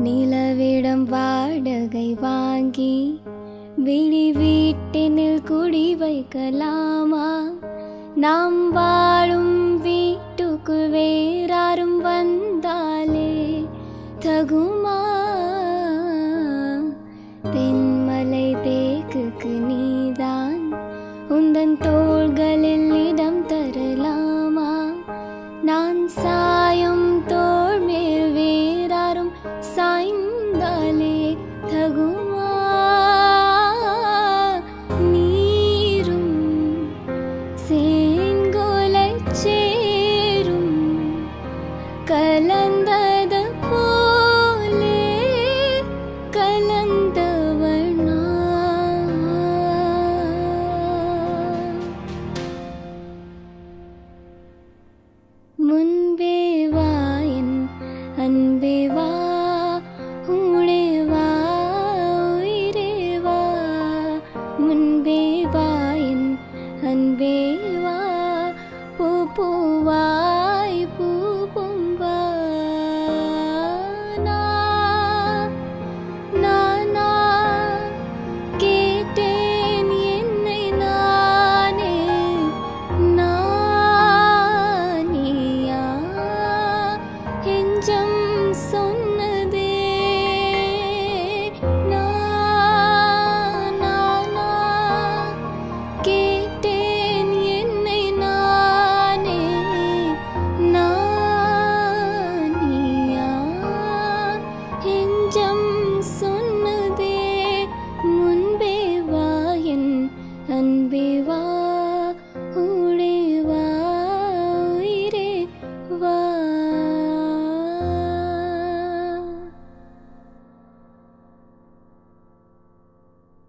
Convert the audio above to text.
நிலவிடம் வாடகை வாங்கி விழி வீட்டினில் குடி வைக்கலாமா? நாம் வாழும் வீட்டுக்குள் வேறாரும் வந்தாலே தகுமா? தென்மலை தேக்குக்கு நீதான் உந்தன் தோள்களில் இடம் தரலாமா? நான் சாயும் தோள் மேல் வேறாரும் சாய்ந்தாலே தகுமா? நீரும் சேங்கோலைச் சேரும் கலந்தது போலே கலந்தவள் நான். முன்பே வா என் அன்பே வா, ஊடே வா உயிரே வா. முன்பே வா என் அன்பே வா, பூ பூவாய் பூவும் வா. நானா கேட்டேன் என்னை நானே, நானியா எஞ்சம்